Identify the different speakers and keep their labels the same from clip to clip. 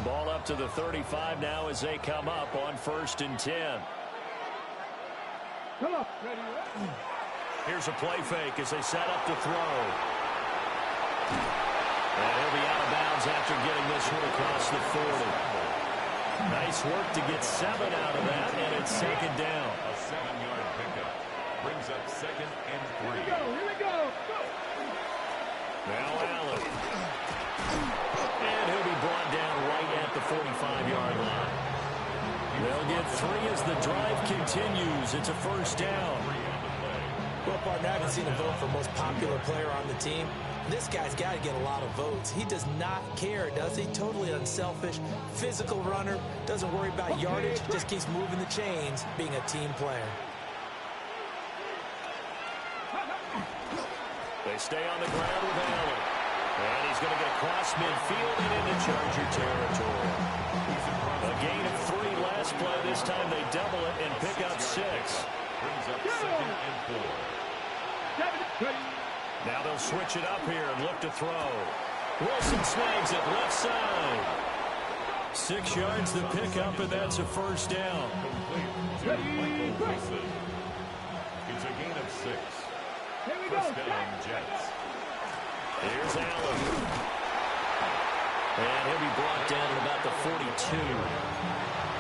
Speaker 1: Ball up to the 35 now as they come up on 1st and 10. Here's a play fake as they set up to throw. And he'll be out of bounds after getting this one across the 40. Nice work to get 7 out of that, and it's 2nd down.
Speaker 2: A 7-yard pickup brings up 2nd and 3.
Speaker 3: Here we go.
Speaker 1: Now Allen. And he'll be brought down right at the 45-yard line. They'll get 3 as the drive continues. It's a 1st down.
Speaker 4: Well, partner, I haven't seen a vote for most popular player on the team. This guy's got to get a lot of votes. He does not care, does he? Totally unselfish, physical runner, doesn't worry about yardage, just keeps moving the chains, being a team player.
Speaker 1: They stay on the ground with Allen. And he's going to get across midfield and into Charger territory. A gain of 3 last play. This time they double it and pick up 6.
Speaker 2: Brings up 2nd and 4.
Speaker 1: Now they'll switch it up here and look to throw. Wilson snags it left side. 6 yards to pick up, and that's a 1st down.
Speaker 2: Complete to Michael Wilson. It's a gain of 6. 1st down, Jets.
Speaker 1: Here's Allen. And he'll be brought down at about the 42.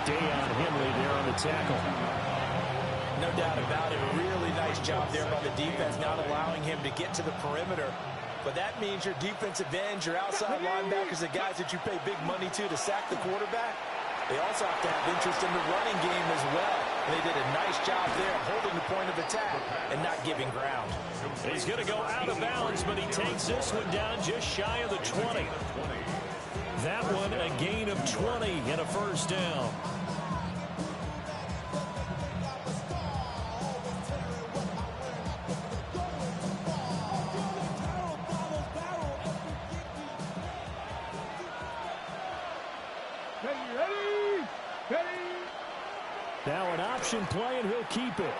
Speaker 1: Deion Henley there on the tackle.
Speaker 4: No doubt about it. Really nice job there by the defense, not allowing him to get to the perimeter. But that means your defensive ends, your outside linebackers, the guys that you pay big money to sack the quarterback, they also have to have interest in the running game as well. And they did a nice job there holding the point of attack and not giving ground.
Speaker 1: He's going to go out of bounds, but he takes this one down just shy of the 20. That one a gain of 20 and a 1st down. Now an option play, and he'll keep it.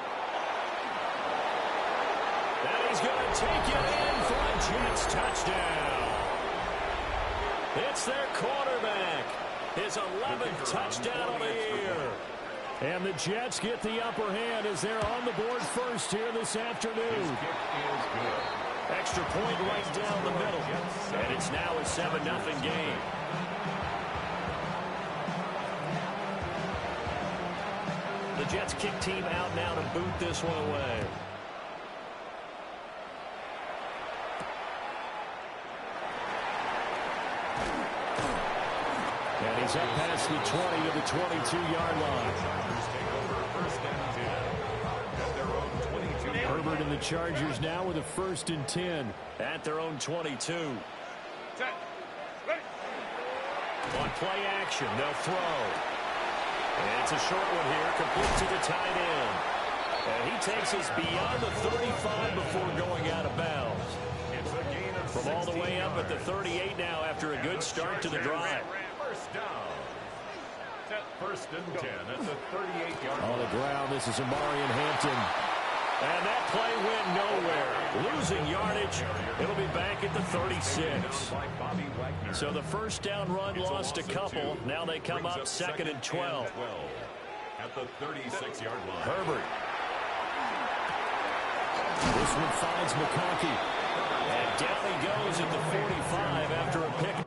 Speaker 1: And he's going to take it in for a Jets touchdown. It's their quarterback. His 11th touchdown of the year. And the Jets get the upper hand as they're on the board first here this afternoon. Extra point right down the middle. And it's now a 7-0 game. The Jets kick team out now to boot this one away. And he's up past the 20 to the 22-yard line. Herbert and the Chargers now with a 1st and 10 at their own 22. On play action, they'll throw. And it's a short one here, complete to the tight end. And he takes us beyond the 35 before going out of bounds. From all the way up at the 38 now after a good start to the drive.
Speaker 2: 1st down. 1st and 10 at the 38-yard line.
Speaker 1: On the ground, this is Amarian Hampton. And that play went nowhere. Losing yardage. It'll be back at the 36. So the 1st down run lost a couple. Now they come up 2nd and 12.
Speaker 2: At the 36-yard line.
Speaker 1: Herbert. This one finds McConkey. And down he goes at the 45 after a pick.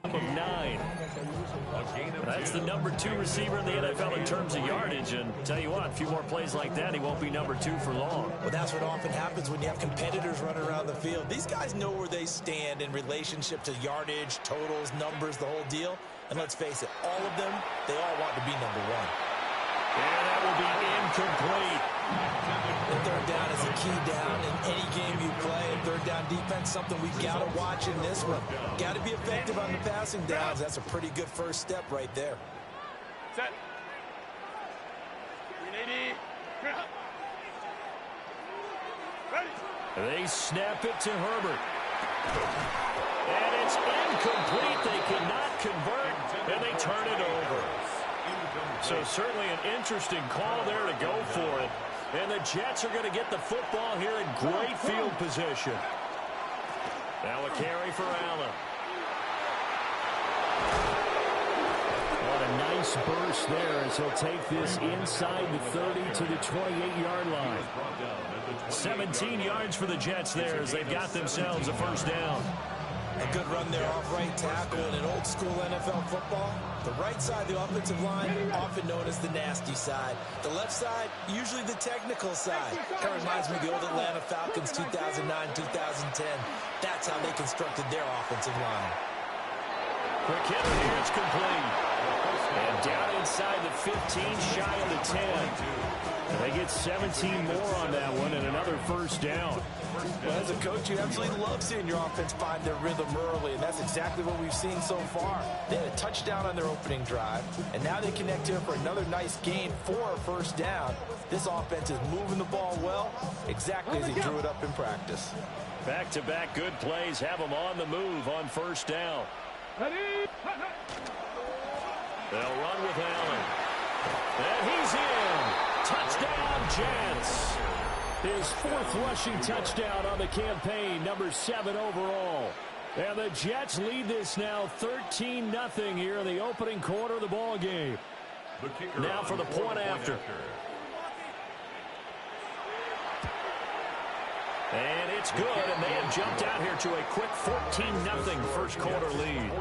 Speaker 1: Of 9. That's the number 2 receiver in the NFL in terms of yardage. And tell you what, a few more plays like that, he won't be number 2 for long.
Speaker 4: Well, that's what often happens when you have competitors running around the field. These guys know where they stand in relationship to yardage, totals, numbers, the whole deal. And let's face it, all of them, they all want to be number 1.
Speaker 1: And that will be incomplete.
Speaker 4: The third down is a key down in any game you play. And third down defense, something we've got to watch in this one. Got to be effective on the passing downs. That's a pretty good first step right there.
Speaker 3: Set. 380. Ready.
Speaker 1: They snap it to Herbert. And it's incomplete. They cannot convert, and they turn it over. So certainly an interesting call there to go for it. And the Jets are going to get the football here in great field position. Now a carry for Allen. What a nice burst there as he'll take this inside the 30 to the 28-yard line. 17 yards for the Jets there as they've got themselves a first down.
Speaker 4: A good run there off right tackle in an old-school NFL football. The right side of the offensive line, often known as the nasty side. The left side, usually the technical side. Kind of reminds me of the old Atlanta Falcons 2009-2010. That's how they constructed their offensive line.
Speaker 1: Quick hit here, it's complete. And down inside the 15, shy of the 10. They get 17 more on that one and another first down.
Speaker 4: Well, as a coach, you absolutely love seeing your offense find their rhythm early, and that's exactly what we've seen so far. They had a touchdown on their opening drive, and now they connect here for another nice gain for a first down. This offense is moving the ball well, exactly as he drew it up in practice.
Speaker 1: Back-to-back good plays have them on the move on first down. They'll run with Allen. And he's in. Touchdown, Jets. His fourth rushing touchdown on the campaign, number 7 overall. And the Jets lead this now 13-0 here in the opening quarter of the ball game. Now for the point after. And it's good, and they have jumped out here to a quick 14-0 first quarter lead.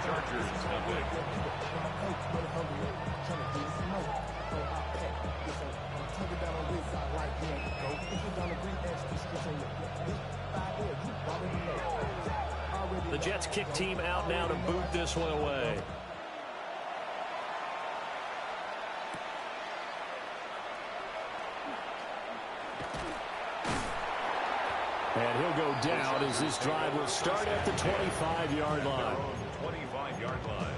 Speaker 2: Chargers nothing.
Speaker 1: The Jets kick team out now to boot this one away. And he'll go down as this drive will start at the 25-yard line.
Speaker 2: 25-yard line.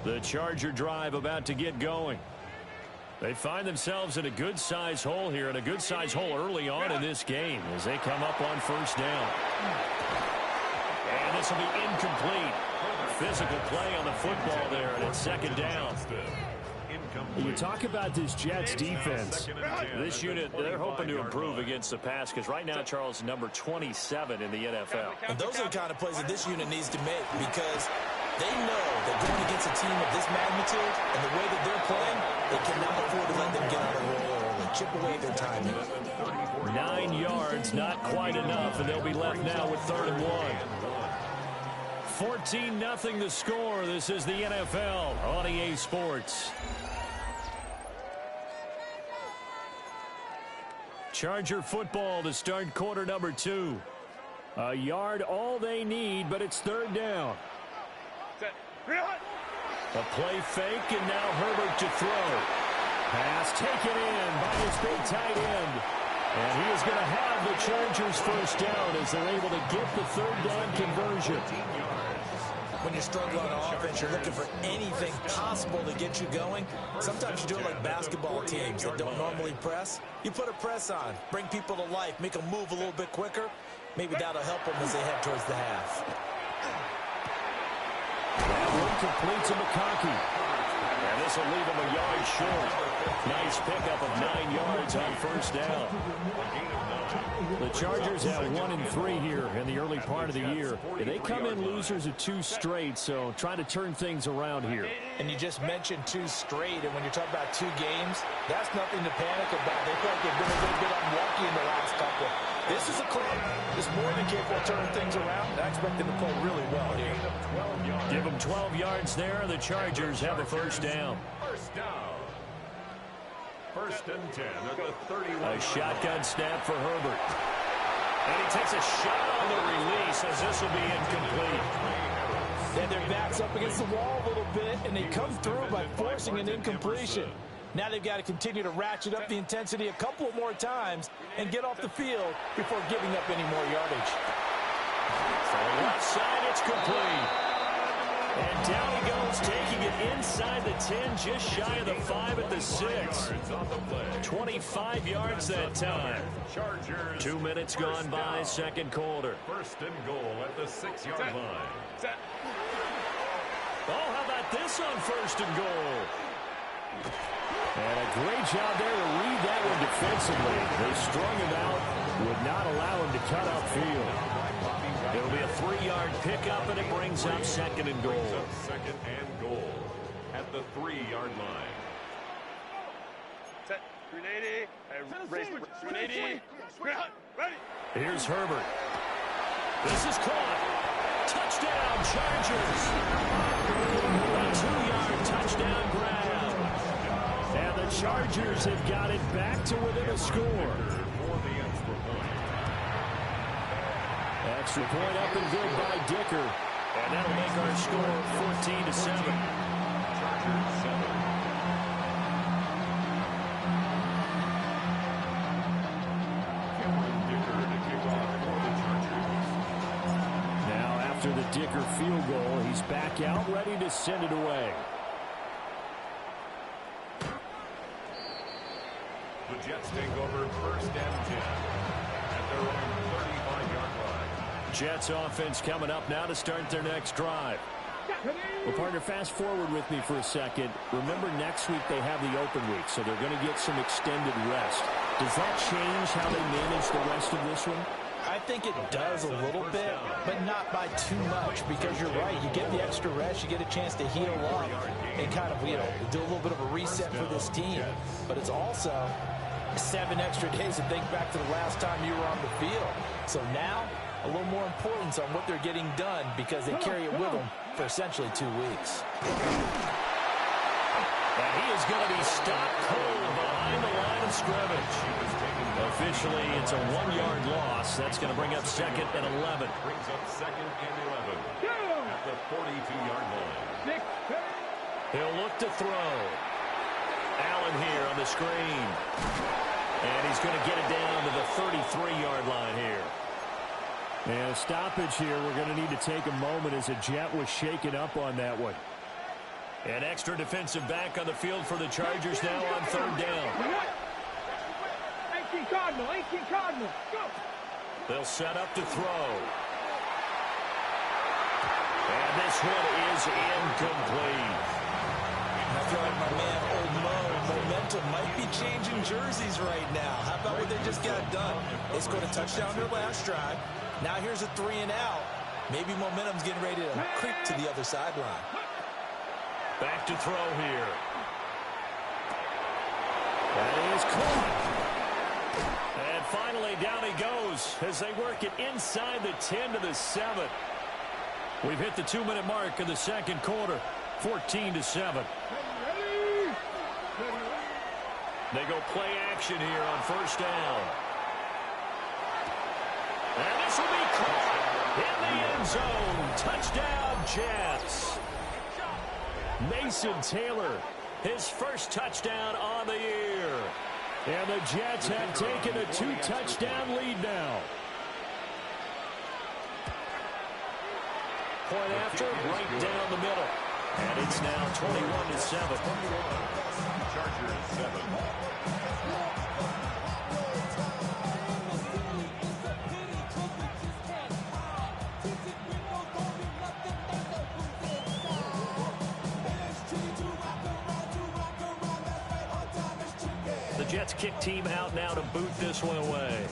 Speaker 1: The Charger drive about to get going. They find themselves in a good-sized hole here, and a good-sized hole early on in this game as they come up on first down. And this will be incomplete. Physical play on the football there, and it's second down. You talk about this Jets defense. This unit, they're hoping to improve against the pass because right now, Charles, is number 27 in the NFL.
Speaker 4: And those are the kind of plays that this unit needs to make because they know that going against a team of this magnitude and the way that they're playing, they cannot afford to let them get on a roll early, chip away their timing.
Speaker 1: 9 yards, not quite enough, and they'll be left now with 3rd and 1. 14-0 the score. This is the NFL on EA Sports. Charger football to start quarter number 2. A yard all they need, but it's 3rd down. A play fake, and now Herbert to throw. Pass taken in by his big tight end. And he is going to have the Chargers first down as they're able to get the 3rd down conversion.
Speaker 4: When you're struggling on offense, you're looking for anything possible to get you going. Sometimes you do it like basketball teams that don't normally press. You put a press on, bring people to life, make them move a little bit quicker. Maybe that'll help them as they head towards the half.
Speaker 1: That one complete to McConkey. And this will leave him a yard short. Nice pickup of 9 yards on first down. The Chargers have 1-3 here in the early part of the year. They come in losers of 2 straight, so trying to turn things around here.
Speaker 4: And you just mentioned 2 straight, and when you're talking about 2 games, that's nothing to panic about. They feel like they've been a little bit unlucky in the last couple. This is a club that's more than capable of turning things around, and I expect them to play really well here.
Speaker 1: Give them 12 yards there. The Chargers have a first down.
Speaker 2: First down. 1st and 10 at the 31.
Speaker 1: A shotgun snap for Herbert. And he takes a shot on the release as this will be incomplete.
Speaker 4: And their back's up against the wall a little bit, and they come through by forcing an incompletion. Now they've got to continue to ratchet up the intensity a couple more times and get off the field before giving up any more yardage.
Speaker 1: From the left side, it's complete. And down he goes, taking it inside the 10, just shy of the 5 at the 6. 25 yards that time. 2 minutes gone by, second quarter.
Speaker 2: First and goal at the 6-yard line.
Speaker 1: Oh, how about this on first and goal? And a great job there to read that one defensively. They strung him out, would not allow him to cut upfield. It'll be a 3-yard pickup, and it brings up second and goal.
Speaker 2: Second and goal at the 3-yard line.
Speaker 3: Set. 380. 380. Ready.
Speaker 1: Here's Herbert. This is caught. Touchdown, Chargers. A 2-yard touchdown grab. And the Chargers have got it back to within a score. Extra point up and good by Dicker. And that'll make our score 14-7.
Speaker 2: Chargers 7. Cameron Dicker to kick off for the Chargers.
Speaker 1: Now after the Dicker field goal, he's back out ready to send it away.
Speaker 2: The Jets take over first and 10 at their own 35-yard line.
Speaker 1: Jets offense coming up now to start their next drive. Well, partner, fast forward with me for a second. Remember, next week they have the open week, so they're going to get some extended rest. Does that change how they manage the rest of this one?
Speaker 4: I think it does a little bit, but not by too much, because you're right. You get the extra rest, you get a chance to heal up and kind of, do a little bit of a reset for this team. But it's also 7 extra days to think back to the last time you were on the field. So now, a little more importance on what they're getting done because they carry it with them for essentially 2 weeks.
Speaker 1: And he is going to be stopped cold behind the line of scrimmage. Officially, it's a 1-yard loss. That's going to bring up second and 11.
Speaker 2: Brings up second and 11 at the 42-yard line.
Speaker 1: He'll look to throw. Allen here on the screen. And he's going to get it down to the 33-yard line here. And a stoppage here. We're going to need to take a moment as a Jet was shaken up on that one. An extra defensive back on the field for the Chargers now on third down.
Speaker 3: 18 Cardinal, go!
Speaker 1: They'll set up to throw. And this one is incomplete.
Speaker 4: I feel like my man, Old Mo, momentum might be changing jerseys right now. How about what they just got done? They scored a touchdown their last drive. Now here's a 3 and out. Maybe momentum's getting ready to creep to the other sideline.
Speaker 1: Back to throw here. That is caught. And finally down he goes as they work it inside the 10 to the 7. We've hit the 2-minute mark in the second quarter. 14-7. They go play action here on first down. And this will be caught in the end zone. Touchdown, Jets. Mason Taylor, his first touchdown on the year. And the Jets have taken a 2-touchdown lead now. Point after, right down the middle. And it's now 21-7.
Speaker 2: Chargers 7.
Speaker 1: The Jets kick team out now to boot this one away.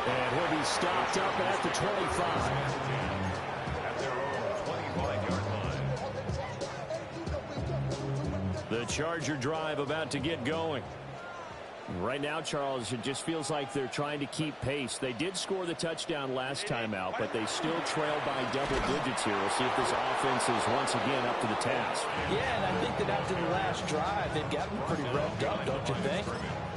Speaker 1: And he'll be stopped up at the 25.
Speaker 2: At their own 25-yard line.
Speaker 1: The Charger drive about to get going. Right now, Charles, it just feels like they're trying to keep pace. They did score the touchdown last time out, but they still trail by double digits here. We'll see if this offense is once again up to the task.
Speaker 4: Yeah, and I think that after the last drive, they've gotten pretty revved up, don't you think?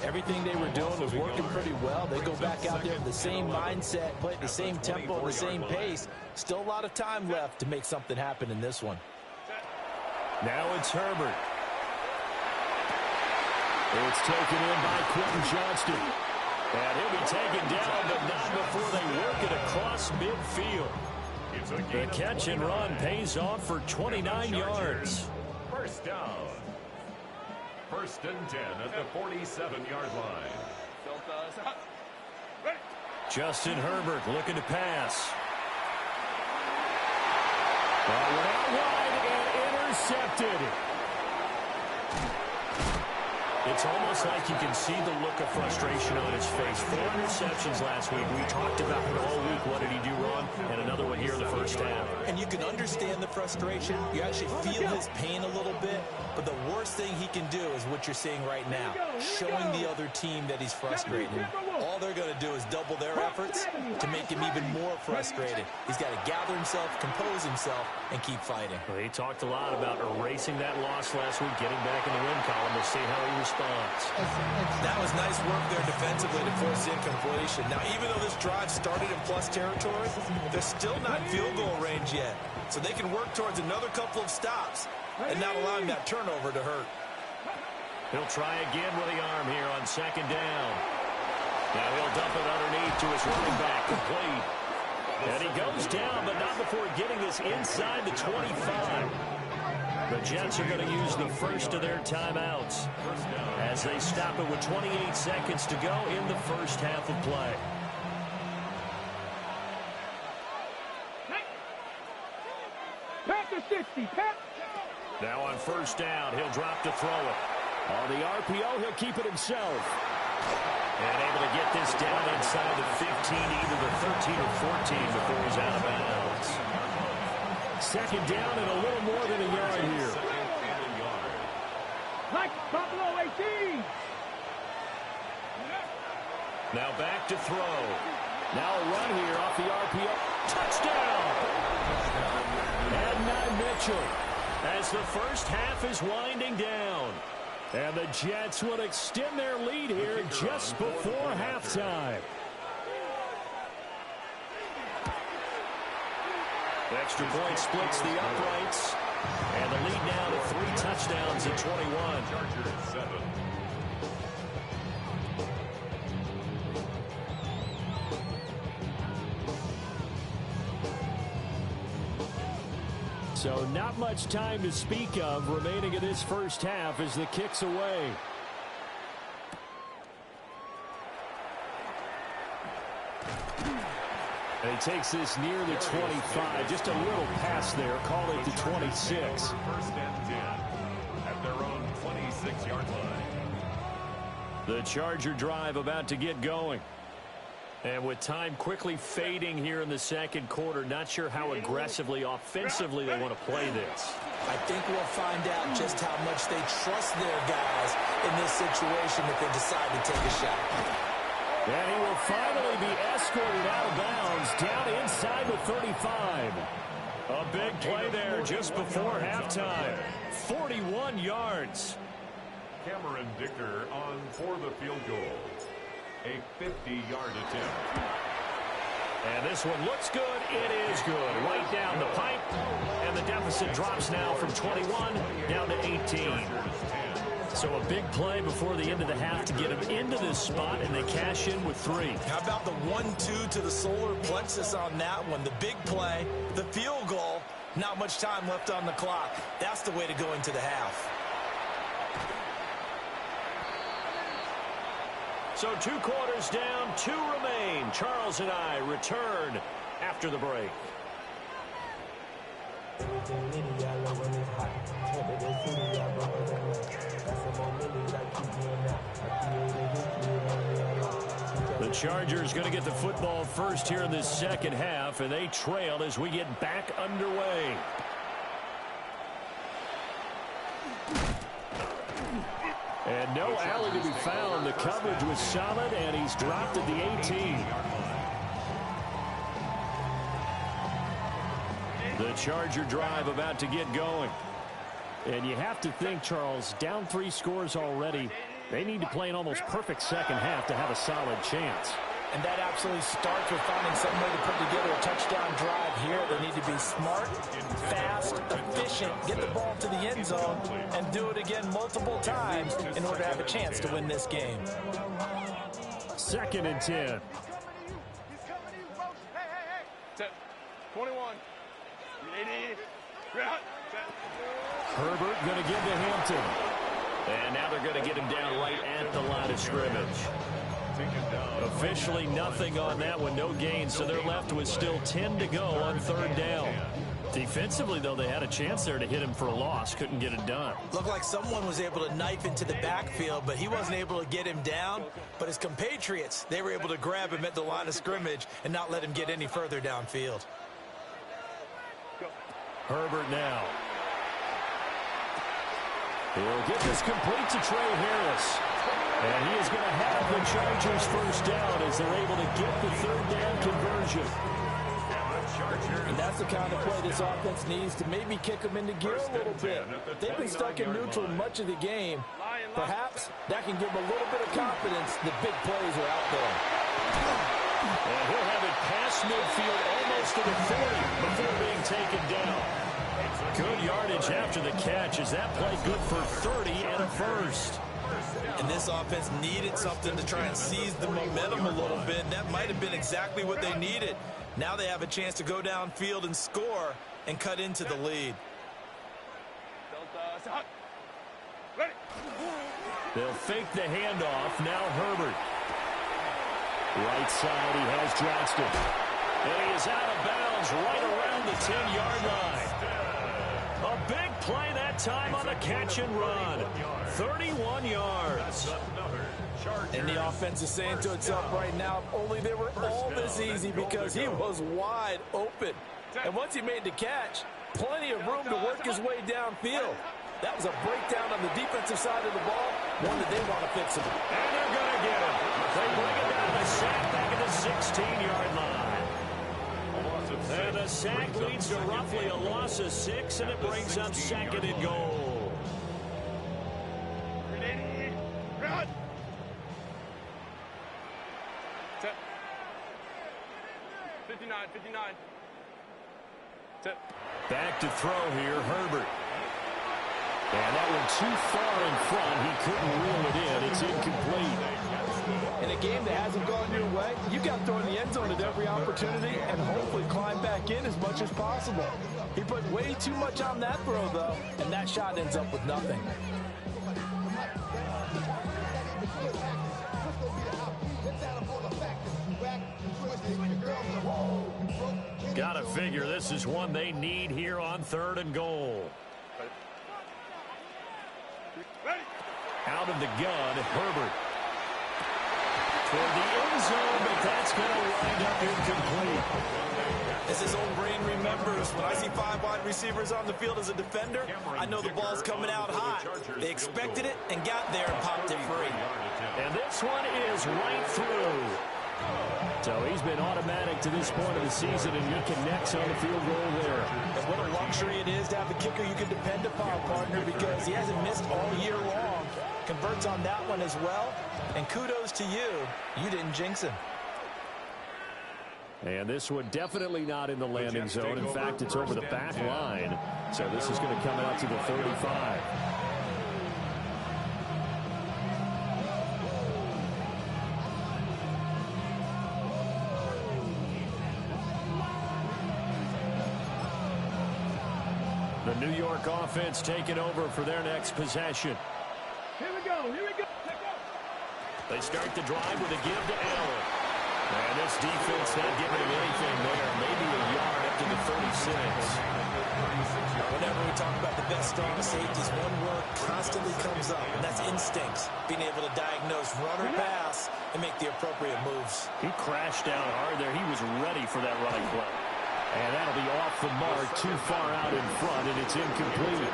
Speaker 4: Everything they were doing was working pretty well. They go back out there with the same mindset, play at the same tempo, and the same pace. Still a lot of time left to make something happen in this one.
Speaker 1: Now it's Herbert. It's taken in by Quentin Johnston. And he'll be taken down, but not before they work it across midfield. The catch and run pays off for 29 yards.
Speaker 2: First down. First and 10 at the 47-yard line.
Speaker 1: Justin Herbert looking to pass. Went out wide and intercepted. It's almost like you can see the look of frustration on his face. 4 interceptions last week. We talked about it all week. What did he do wrong? And another one here in the first half.
Speaker 4: And you can understand the frustration. You actually feel his pain a little bit. But the worst thing he can do is what you're seeing right now, showing the other team that he's frustrated. All they're going to do is double their efforts to make him even more frustrated. He's got to gather himself, compose himself, and keep fighting.
Speaker 1: Well, he talked a lot about erasing that loss last week, getting back in the win column. We'll see how he responds.
Speaker 4: That was nice work there defensively to force incompletion. Now, even though this drive started in plus territory, they're still not field goal range yet. So they can work towards another couple of stops and not allowing that turnover to hurt.
Speaker 1: He'll try again with the arm here on second down. Now he'll dump it underneath to his running back, complete. And he goes down, but not before getting this inside the 25. The Jets are going to use the first of their timeouts as they stop it with 28 seconds to go in the first half of play.
Speaker 3: Pack to 60. Pack.
Speaker 1: Now on first down, he'll drop to throw it. On the RPO, he'll keep it himself. And able to get this down inside the 15, either the 13 or 14 before he's out of bounds. Second down and a little more than a yard here.
Speaker 3: Mike, Buffalo 18.
Speaker 1: Now back to throw. Now a run here off the RPO. Touchdown! Adonai Mitchell as the first half is winding down. And the Jets will extend their lead here just before halftime. Extra point splits the uprights. And the lead now to 3 touchdowns at 21.
Speaker 2: Chargers 7.
Speaker 1: So not much time to speak of remaining in this first half as the kick's away. And he takes this near the 25. Just a little pass there. Call it the 26.
Speaker 2: First and 10 at their own 26-yard line.
Speaker 1: The Charger drive about to get going. And with time quickly fading here in the second quarter, not sure how aggressively, offensively they want to play this.
Speaker 4: I think we'll find out just how much they trust their guys in this situation if they decide to take a shot.
Speaker 1: And he will finally be escorted out of bounds down inside the 35. A big play there just before halftime. 41 yards.
Speaker 2: Cameron Dicker on for the field goal. A 50-yard attempt.
Speaker 1: And this one looks good. It is good. Right down the pipe. And the deficit drops now from 21 down to 18. So a big play before the end of the half to get them into this spot, and they cash in with 3.
Speaker 4: How about the 1-2 to the solar plexus on that one? The big play, the field goal, not much time left on the clock. That's the way to go into the half.
Speaker 1: So 2 quarters down, 2 remain. Charles and I return after the break. The Chargers going to get the football first here in this second half, and they trail as we get back underway. And no alley to be found. The coverage was solid, and he's dropped at the 18. The Charger drive about to get going. And you have to think, Charles, down 3 scores already. They need to play an almost perfect second half to have a solid chance.
Speaker 4: And that absolutely starts with finding some way to put together a touchdown drive here. They need to be smart, fast, efficient, get the ball to the end zone, and do it again multiple times in order to have a chance to win this game.
Speaker 1: 2nd and 10.
Speaker 3: 21.
Speaker 1: Herbert going to give to Hampton. And now they're going to get him down right at the line of scrimmage. Officially nothing on that one, no gain, so they're left with still 10 to go on 3rd down. Defensively, though, they had a chance there to hit him for a loss. Couldn't get it done.
Speaker 4: Looked like someone was able to knife into the backfield, but he wasn't able to get him down. But his compatriots, they were able to grab him at the line of scrimmage and not let him get any further downfield.
Speaker 1: Herbert now. He'll get this complete to Trey Harris. And he is going to have the Chargers first down as they're able to get the 3rd down conversion.
Speaker 4: And that's the kind of play this offense needs to maybe kick them into gear a little bit. They've been stuck in neutral much of the game. Perhaps that can give them a little bit of confidence that big plays are out there.
Speaker 1: And he'll have it past midfield almost to the 40 before being taken down. Good yardage after the catch. Is that play good for 30 and a first?
Speaker 4: And this offense needed something to try and seize the momentum a little bit. That might have been exactly what they needed. Now they have a chance to go downfield and score and cut into the lead.
Speaker 1: They'll fake the handoff. Now Herbert. Right side, he has Johnston. And he is out of bounds right around the 10-yard line. A big play that time on the catch and run. 31 yards.
Speaker 4: And the offense is saying to itself right now, if only they were all this easy, because he was wide open. And once he made the catch, plenty of room to work his way downfield. That was a breakdown on the defensive side of the ball, one that they want to fix him.
Speaker 1: And they're going to get him. They bring it down the sack back at the 16-yard line. And the sack leads to roughly a loss of 6, and it brings up 2nd and goal.
Speaker 3: Run. 59.
Speaker 1: Back to throw here, Herbert. And that one too far in front. He couldn't reel it in. It's incomplete.
Speaker 4: In a game that hasn't gone your way, you got to throw in the end zone at every opportunity and hopefully climb back in as much as possible. He put way too much on that throw, though, and that shot ends up with nothing.
Speaker 1: Got to figure this is one they need here on 3rd and goal. Out of the gun, Herbert. Toward the end zone, but that's going to wind up incomplete.
Speaker 4: As his old brain remembers, when I see 5 wide receivers on the field as a defender, I know the ball's coming out hot. They expected it and got there and popped it free.
Speaker 1: And this one is right through. So he's been automatic to this point of the season, and he connects on the field goal there.
Speaker 4: And what a luxury it is to have a kicker you can depend upon, partner, because he hasn't missed all year long. Converts on that one as well. And kudos to you. You didn't jinx him.
Speaker 1: And this one definitely not in the landing zone. In fact, it's over the back line. So this is going to come out to the 35. The New York offense taking over for their next possession.
Speaker 3: Here we go.
Speaker 1: They start the drive with a give to Allen. And this defense not giving him anything there. Maybe a yard up to the 36.
Speaker 4: Whenever we talk about the best strong safeties, one word constantly comes up, and that's instincts. Being able to diagnose run or pass and make the appropriate moves.
Speaker 1: He crashed down hard there. He was ready for that running play. And that'll be off the mark, too far out in front, and it's incomplete.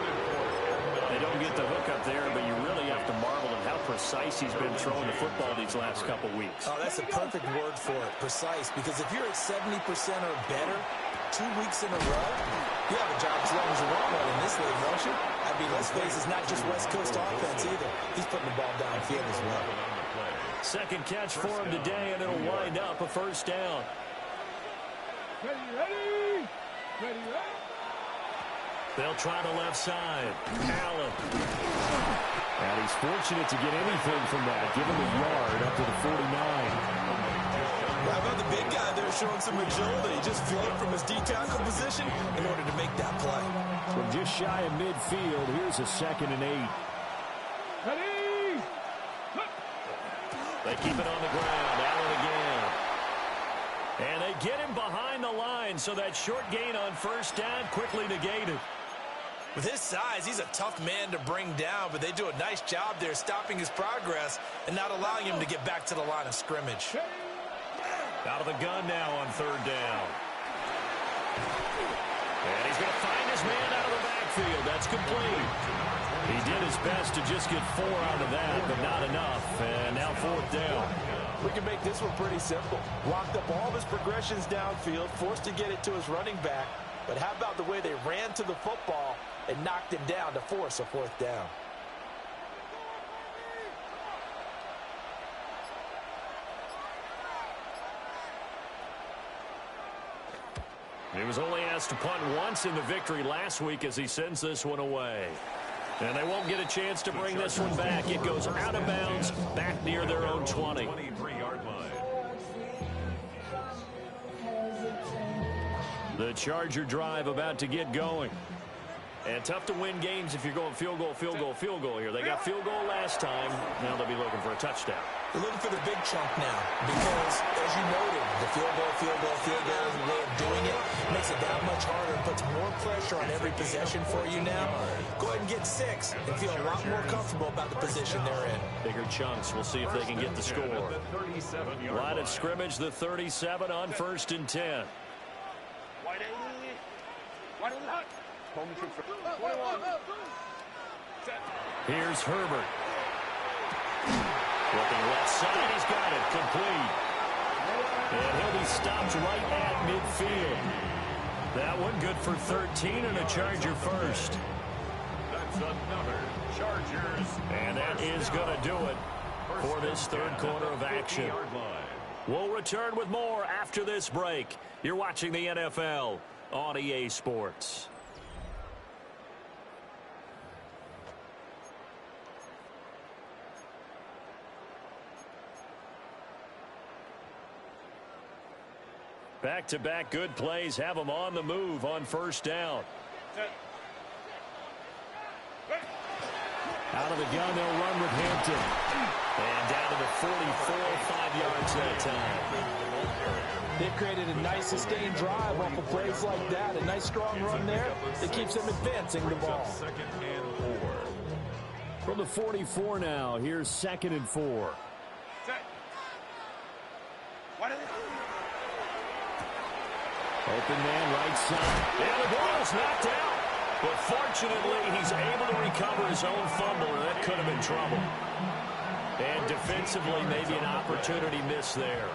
Speaker 1: They don't get the hook up there, but you really have to marvel at how precise he's been throwing the football these last couple weeks.
Speaker 4: Oh, that's a perfect word for it, precise, because if you're at 70% or better 2 weeks in a row, you have a job as long as you want one in this league, don't you? I I mean, let's face it, it's not just West Coast offense either. He's putting the ball downfield as well.
Speaker 1: Second catch for him today, and it'll wind up a first down.
Speaker 3: Ready?
Speaker 1: They'll try the left side. Allen. And he's fortunate to get anything from that. Give him a yard up to the 49.
Speaker 4: How about the big guy there showing some agility? He just floated from his D-tackle position in order to make that play.
Speaker 1: From just shy of midfield, here's a 2nd and 8.
Speaker 3: Ready?
Speaker 1: They keep it on the ground. Allen again. And they get him behind the line, so that short gain on first down quickly negated.
Speaker 4: With his size, he's a tough man to bring down, but they do a nice job there stopping his progress and not allowing him to get back to the line of scrimmage.
Speaker 1: Out of the gun now on 3rd down. And he's going to find his man out of the backfield. That's complete. He did his best to just get 4 out of that, but not enough. And now 4th down.
Speaker 4: We can make this one pretty simple. Blocked up all of his progressions downfield, forced to get it to his running back. But how about the way they ran to the football and knocked him down to force a 4th down?
Speaker 1: He was only asked to punt once in the victory last week as he sends this one away. And they won't get a chance to bring this one back. It goes out of bounds back near their own 20.
Speaker 2: 23-yard line.
Speaker 1: The Charger drive about to get going. And tough to win games if you're going field goal here. They got field goal last time. Now they'll be looking for a touchdown.
Speaker 4: They're looking for the big chunk now because, as you noted, the field goal is the way of doing it. Makes it that much harder and puts more pressure on every possession for you now. Go ahead and get 6 and feel a lot more comfortable about the position they're in.
Speaker 1: Bigger chunks. We'll see if they can get the score. Line of scrimmage, the 37 on 1st and 10. Here's Herbert. Looking left side, he's got it, complete. And he'll be stopped right at midfield. That one good for 13 and a Charger first.
Speaker 2: That's another Chargers.
Speaker 1: And that is going to do it for this 3rd quarter of action. We'll return with more after this break. You're watching the NFL on EA Sports. Back-to-back good plays have them on the move on 1st down. Out of the gun, they'll run with Hampton. And down to the 44, 5 yards that time.
Speaker 4: They've created a nice sustained drive off of plays like that. A nice strong run there that keeps them advancing the ball.
Speaker 2: 2nd and 4.
Speaker 1: From the 44 now, here's 2nd and 4. Open man right side. And the ball's knocked out. But fortunately, he's able to recover his own fumble, and that could have been trouble. And defensively, maybe an opportunity miss there.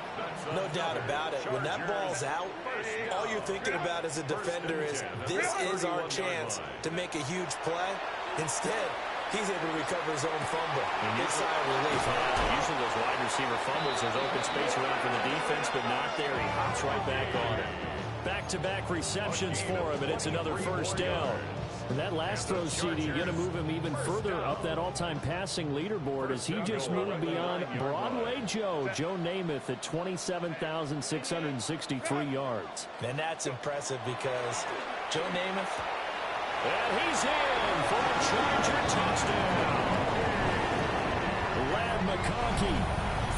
Speaker 4: No doubt about it. When that ball's out, all you're thinking about as a defender is, this is our chance to make a huge play. Instead, he's able to recover his own fumble. Big sigh of relief.
Speaker 1: Usually those wide receiver fumbles, there's open space around for the defense, but not there. He hops right back on it. Back-to-back receptions for him, and it's another 1st down. And that last throw, CD, going to move him even further up that all-time passing leaderboard as he just moved beyond Broadway Joe Namath at 27,663 yards.
Speaker 4: And that's impressive because Joe Namath.
Speaker 1: And he's in for a Charger touchdown. Ladd McConkey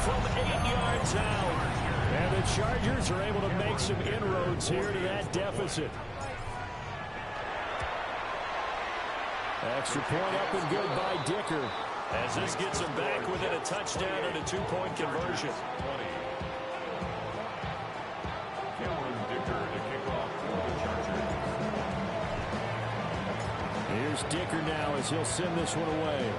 Speaker 1: from 8 yards out. And the Chargers are able to make some inroads here to that deficit. Extra point up and good by Dicker. As this gets him back within a touchdown and a 2-point conversion.
Speaker 2: Cameron Dicker to kick off for the Chargers.
Speaker 1: Here's Dicker now as he'll send this one away.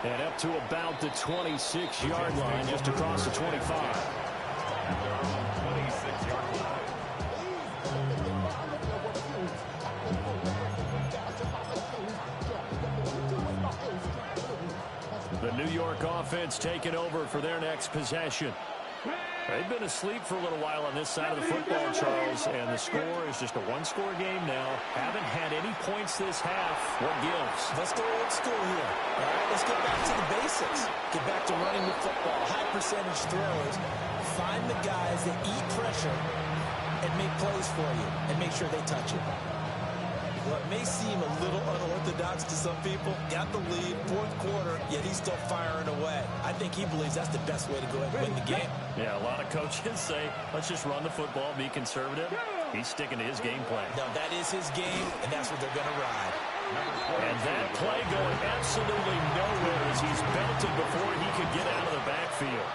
Speaker 1: And up to about the 26-yard line, just across the 25.
Speaker 2: at their own 26-yard line.
Speaker 1: The New York offense taking over for their next possession. They've been asleep for a little while on this side of the football, Charles, and the score is just a one-score game now. Haven't had any points this half. What gives?
Speaker 4: Let's go old school here. All right, let's get back to the basics. Get back to running the football, high percentage throws. Find the guys that eat pressure and make plays for you and make sure they touch it. Well, it may seem a little unorthodox to some people. Got the lead, fourth quarter, yet he's still firing away. I think he believes that's the best way to go ahead and win the game.
Speaker 1: Yeah, a lot of coaches say, let's just run the football, be conservative. He's sticking to his game plan.
Speaker 4: No, that is his game, and that's what they're going to ride.
Speaker 1: And that play going absolutely nowhere as he's belted before he could get out of the backfield.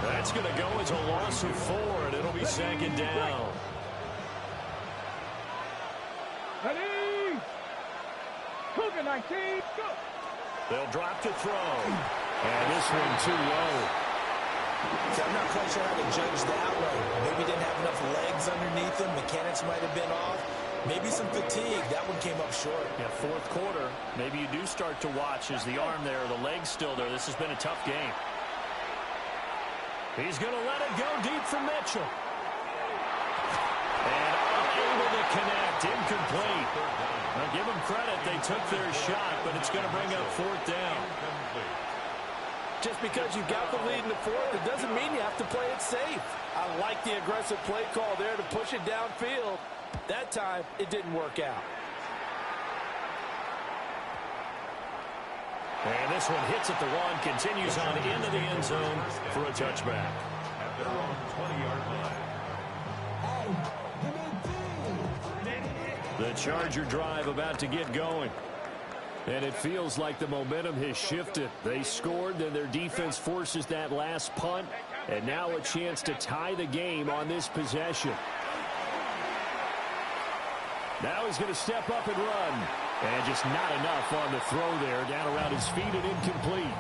Speaker 1: That's going to go as a loss of 4, and it'll be second down.
Speaker 3: Ready? Cougar 19, go!
Speaker 1: They'll drop to throw. And this one too low.
Speaker 4: So I'm not quite sure how to judge that one. Maybe didn't have enough legs underneath him. Mechanics might have been off. Maybe some fatigue. That one came up short.
Speaker 1: Yeah, fourth quarter. Maybe you do start to watch as the arm there, the leg's still there. This has been a tough game. He's going to let it go deep for Mitchell. And unable to connect. Incomplete. Now give them credit. They took their shot, but it's going to bring up fourth down.
Speaker 5: Just because you got the lead in the fourth, it doesn't mean you have to play it safe. I like the aggressive play call there to push it downfield. That time, it didn't work out.
Speaker 1: And this one hits at the 1, continues on into the end zone for a touchback.
Speaker 2: At their own 20-yard line.
Speaker 1: The Charger drive about to get going. And it feels like the momentum has shifted. They scored, then their defense forces that last punt. And now a chance to tie the game on this possession. Now he's going to step up and run. And just not enough on the throw there. Down around his feet and incomplete.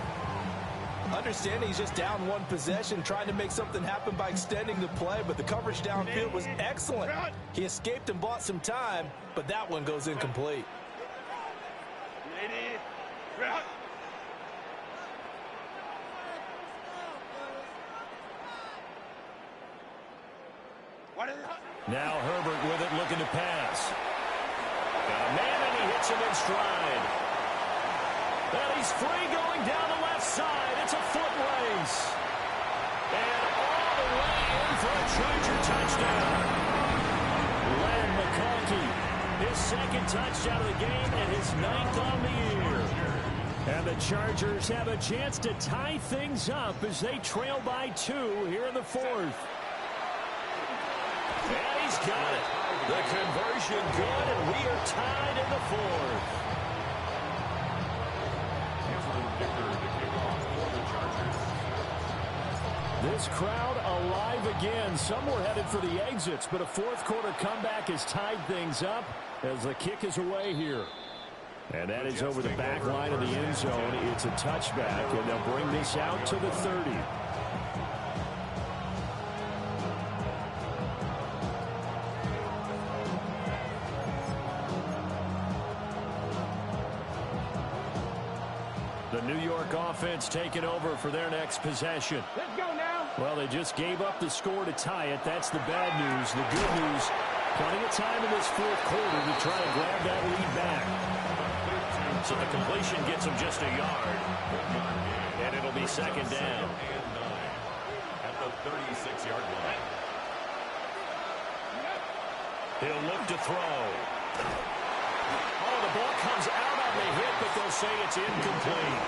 Speaker 5: Understanding he's just down one possession, trying to make something happen by extending the play, but the coverage downfield was excellent. He escaped and bought some time, but that one goes incomplete.
Speaker 1: Now Herbert with it, looking to pass. Got a man, and he hits him in stride. And he's free going down the left side. It's a foot race. And all the way in for a Charger touchdown. Len McConkey, his second touchdown of the game and his 9th on the year. And the Chargers have a chance to tie things up as they trail by 2 here in the 4th. And he's got it. The conversion good, and we are tied in the 4th. This crowd alive again. Some were headed for the exits, but a fourth quarter comeback has tied things up as the kick is away here. And that is over the back line of the end zone. It's a touchback, and they'll bring this out to the 30. The New York offense taking over for their next possession.
Speaker 3: Let's go now.
Speaker 1: Well, they just gave up the score to tie it. That's the bad news. The good news, plenty of time in this fourth quarter to try to grab that lead back. So the completion gets them just a yard. And it'll be second down.
Speaker 2: At the 36-yard line.
Speaker 1: He'll look to throw. Oh, the ball comes out on the hit, but they'll say it's incomplete.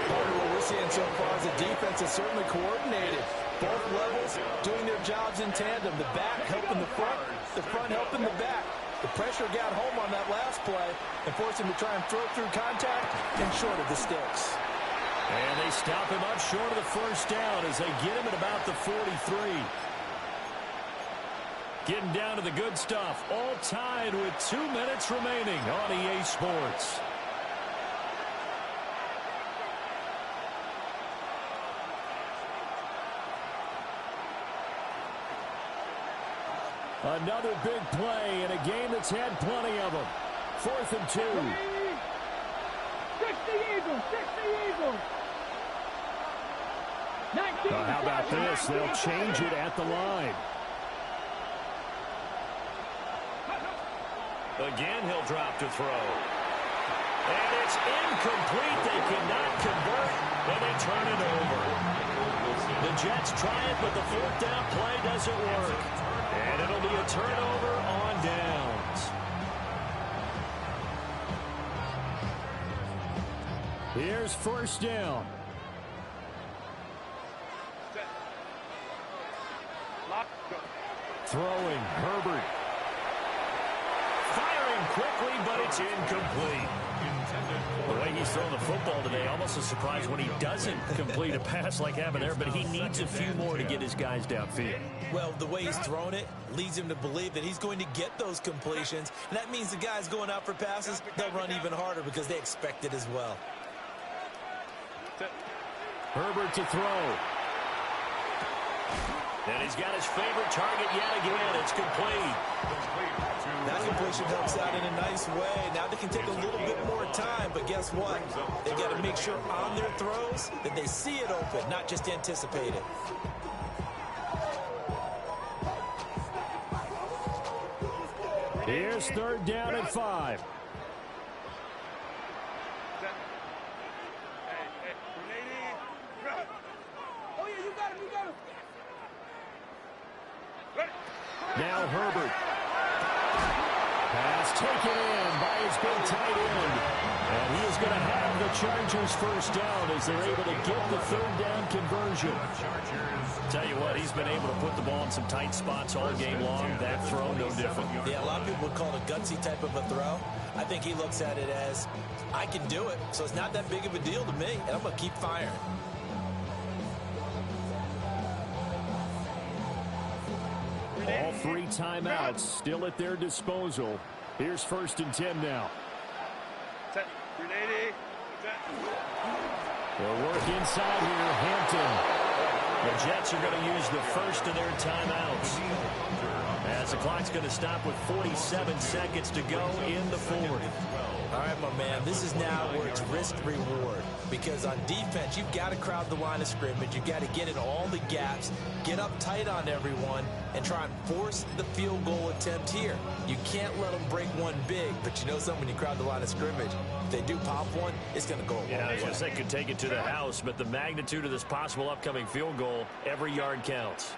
Speaker 5: Part of what we're seeing so far is the defense is certainly coordinated. Both levels doing their jobs in tandem. The back helping the front helping the back. The pressure got home on that last play and forced him to try and throw through contact and short of the sticks.
Speaker 1: And they stop him up short of the first down as they get him at about the 43. Getting down to the good stuff. All tied with 2 minutes remaining on EA Sports. Another big play in a game that's had plenty of them. 4th and 2.
Speaker 3: 60 Eagles, 60 Eagles. 19.
Speaker 1: How about this? They'll change it at the line. Again, he'll drop to throw. And it's incomplete. They cannot convert, and they turn it over. The Jets try it, but the 4th down play doesn't work. And it'll be a turnover on downs. Here's 1st down. Throwing, Herbert. Firing quickly, but it's incomplete. The way he's throwing the football today, almost a surprise when he doesn't complete a pass like happened there, but he needs a few more to get his guys downfield.
Speaker 5: Well, the way he's thrown it leads him to believe that he's going to get those completions, and that means the guys going out for passes, they'll run even harder because they expect it as well.
Speaker 1: Herbert to throw. And he's got his favorite target yet again. It's complete.
Speaker 5: That completion helps out in a nice way. Now they can take a little bit more time, but guess what? They've got to make sure on their throws that they see it open, not just anticipate it.
Speaker 1: Here's 3rd down and 5.
Speaker 3: Oh, yeah, you got him, you got him.
Speaker 1: Now Herbert. Pass taken in by his big tight end. And he is going to have the Chargers 1st down as they're able to get the 3rd down conversion. Tell you what, he's been able to put the ball in some tight spots all game long. That throw, no different.
Speaker 5: Yeah, a lot of people would call it a gutsy type of a throw. I think he looks at it as, I can do it, so it's not that big of a deal to me, and I'm going to keep firing.
Speaker 1: All 3 timeouts still at their disposal. Here's 1st and 10 now. They'll work inside here. Hampton. The Jets are going to use the first of their timeouts, as the clock's going to stop with 47 seconds to go in the 4th.
Speaker 5: All right, my man, this is now where it's risk-reward. Because on defense, you've got to crowd the line of scrimmage. You've got to get in all the gaps, get up tight on everyone, and try and force the field goal attempt here. You can't let them break one big, but you know something, when you crowd the line of scrimmage, if they do pop one, it's going to go a long way.
Speaker 1: They could take it to the house, but the magnitude of this possible upcoming field goal, every yard counts.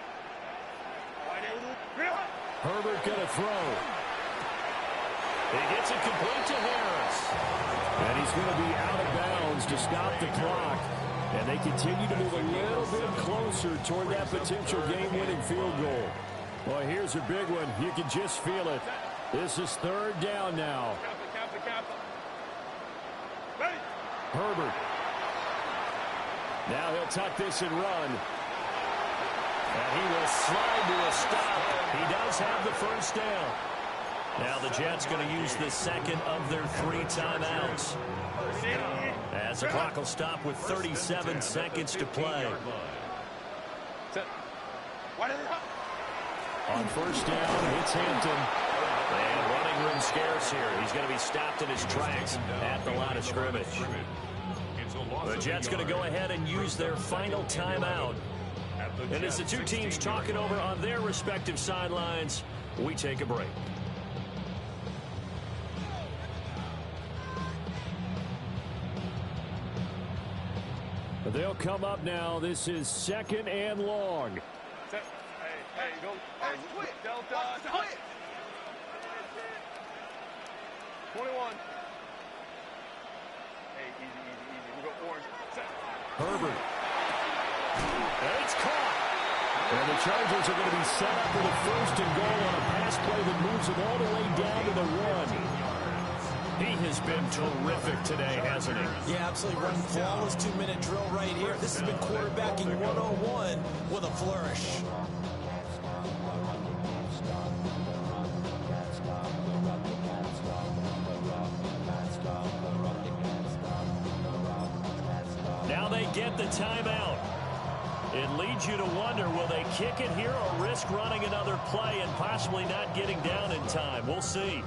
Speaker 1: Herbert going to throw. He gets it complete to Harris. And he's going to be out of bounds to stop the clock. And they continue to move a little bit closer toward that potential game-winning field goal. Well, here's a big one. You can just feel it. This is 3rd down now. Herbert. Now he'll tuck this and run. And he will slide to a stop. He does have the 1st down. Now the Jets going to use the 2nd of their 3 timeouts, as the clock will stop with 37 seconds to play. On 1st down, it's Hampton. And running room scarce here. He's going to be stopped in his tracks at the line of scrimmage. The Jets going to go ahead and use their final timeout. And as the 2 teams talking over on their respective sidelines, we take a break. They'll come up now. This is 2nd and long.
Speaker 3: Hey, go. Hey, Delta. 21. Hey, easy. We go orange.
Speaker 1: Herbert. And it's caught. And the Chargers are going to be set up for the 1st and goal on a pass play that moves them all the way down to the 1. He has been terrific today, hasn't he?
Speaker 5: Yeah, absolutely. Running flawless 2-minute drill right here. This has been quarterbacking 101 with a flourish. Now they get the timeout.
Speaker 1: It leads you to wonder, will they kick it here or risk running another play and possibly not getting down in time? We'll see.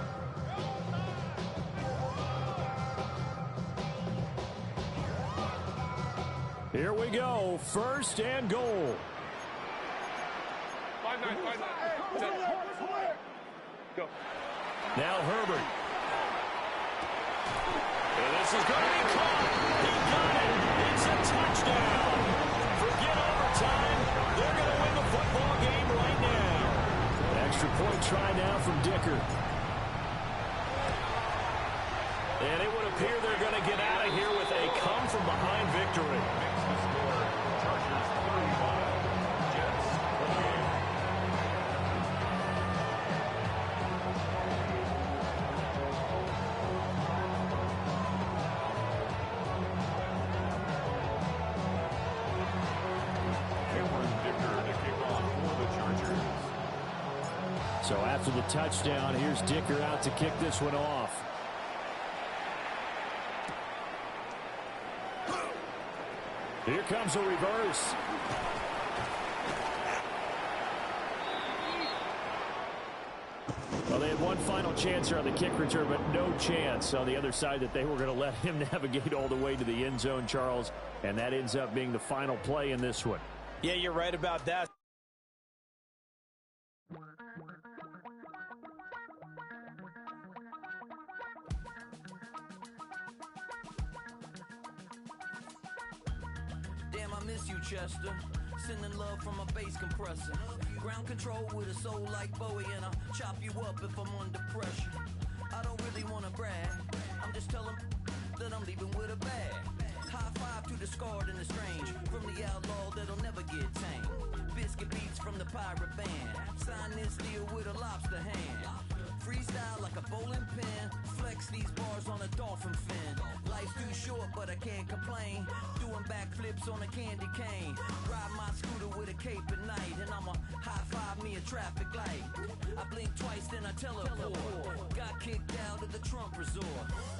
Speaker 1: Here we go, 1st and goal.
Speaker 3: 5-9, 5-9. Go.
Speaker 1: Now Herbert. And this is going to be caught. He got it. It's a touchdown. Forget overtime. They're going to win the football game right now. Extra point try now from Dicker. And it would appear they're going to get out of here with a come-from-behind victory.
Speaker 2: Chargers 35, Jets 28. Cameron Dicker to kick off for the Chargers.
Speaker 1: So after the touchdown, here's Dicker out to kick this one off. Here comes a reverse. Well, they had one final chance here on the kick return, but no chance on the other side that they were going to let him navigate all the way to the end zone, Charles. And that ends up being the final play in this one.
Speaker 4: Yeah, you're right about that.
Speaker 6: Damn, I miss you, Chester. Sending love from a bass compressor. Ground control with a soul like Bowie, and I'll chop you up if I'm under pressure. I don't really want to brag. I'm just telling that I'm leaving with a bag. High five to the scarred and the strange. From the outlaw that'll never get tamed. Biscuit beats from the pirate band. Sign this deal with a lobster hand. Freestyle like a bowling pin. Flex these bars on a dolphin fin. Life's too short, but I can't complain. Doing backflips on a candy cane. Ride my scooter with a cape at night. And I'ma high five me a traffic light. I blink twice, then I teleport. Got kicked out of the Trump resort.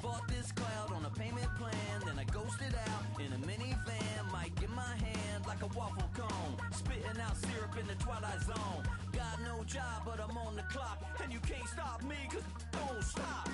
Speaker 6: Bought this cloud on a payment plan. Then I ghosted out in a minivan. Might get my hand like a waffle cone. Spitting out syrup in the twilight zone. Got no job, but I'm on the clock. And you can't stop me, cause don't stop.